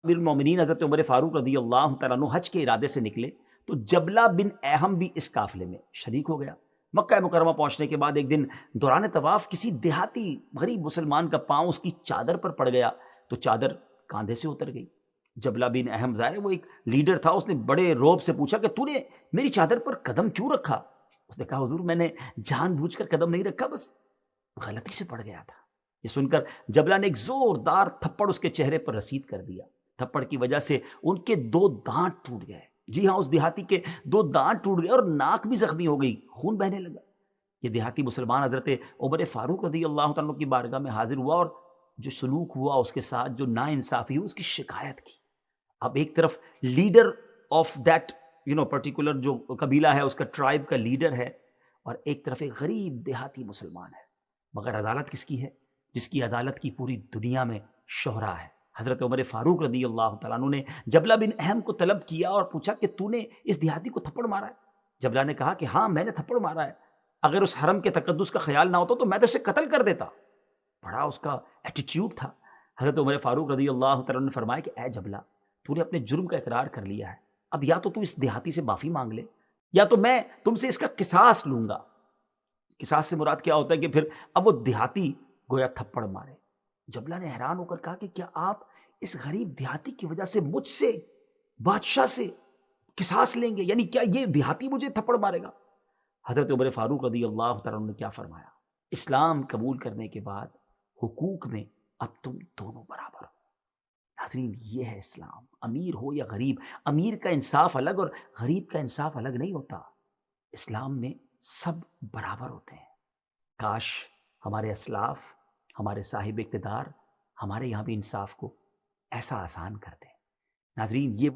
امیر المومنین حضرت عمر فاروق رضی اللہ تعالیٰ عنہ حج کے ارادے سے نکلے تو جبلہ بن اہم بھی اس قافلے میں شریک ہو گیا۔ مکہ مکرمہ پہنچنے کے بعد ایک دن دوران طواف کسی دیہاتی غریب مسلمان کا پاؤں اس کی چادر پر پڑ گیا تو چادر کاندھے سے اتر گئی۔ جبلہ بن اہم ظاہر ہے وہ ایک لیڈر تھا، اس نے بڑے روب سے پوچھا کہ تو نے میری چادر پر قدم کیوں رکھا؟ اس نے کہا حضور میں نے جان بوجھ کر قدم نہیں رکھا، بس غلطی سے پڑ گیا تھا۔ یہ سن کر جبلہ نے ایک زوردار تھپڑ اس کے چہرے پر رسید کر دیا۔ تھپڑ کی وجہ سے ان کے 2 دانت ٹوٹ گئے۔ جی ہاں، اس دیہاتی کے 2 دانت ٹوٹ گئے اور ناک بھی زخمی ہو گئی، خون بہنے لگا۔ یہ دیہاتی مسلمان حضرت عمر فاروق رضی اللہ تعالیٰ عنہ کی بارگاہ میں حاضر ہوا اور جو سلوک ہوا اس کے ساتھ، جو ناانصافی ہوئی، اس کی شکایت کی۔ اب ایک طرف لیڈر آف دیٹ پرٹیکولر جو قبیلہ ہے، اس کا ٹرائب کا لیڈر ہے، اور ایک طرف ایک غریب دیہاتی مسلمان ہے، مگر عدالت کس کی ہے؟ جس کی عدالت کی پوری دنیا میں شہرا ہے۔ حضرت عمر فاروق رضی اللہ تعالیٰ عنہ نے جبلہ بن اہم کو طلب کیا اور پوچھا کہ تو نے اس دیہاتی کو تھپڑ مارا ہے؟ جبلہ نے کہا کہ ہاں میں نے تھپڑ مارا ہے، اگر اس حرم کے تقدس کا خیال نہ ہوتا تو میں تو اسے قتل کر دیتا۔ بڑا اس کا ایٹیٹیوڈ تھا۔ حضرت عمر فاروق رضی اللہ تعالیٰ عنہ نے فرمایا کہ اے جبلہ، تو نے اپنے جرم کا اقرار کر لیا ہے، اب یا تو اس دیہاتی سے معافی مانگ لے یا تو میں تم سے اس کا قصاص لوں گا۔ قصاص سے مراد کیا ہوتا ہے کہ پھر اب وہ دیہاتی گویا تھپڑ مارے۔ جبلہ نے حیران ہو کر کہا کہ کیا آپ اس غریب دیہاتی کی وجہ سے مجھ سے، بادشاہ سے قصاص لیں گے؟ یعنی کیا یہ دیہاتی مجھے تھپڑ مارے گا؟ حضرت عمر فاروق رضی اللہ تعالیٰ عنہ نے کیا فرمایا؟ اسلام قبول کرنے کے بعد حقوق میں اب تم دونوں برابر ہو۔ ناظرین، یہ ہے اسلام۔ امیر ہو یا غریب، امیر کا انصاف الگ اور غریب کا انصاف الگ نہیں ہوتا۔ اسلام میں سب برابر ہوتے ہیں۔ کاش ہمارے اسلاف، ہمارے صاحب اقتدار ہمارے یہاں بھی انصاف کو ایسا آسان کر دیں۔ ناظرین، یہ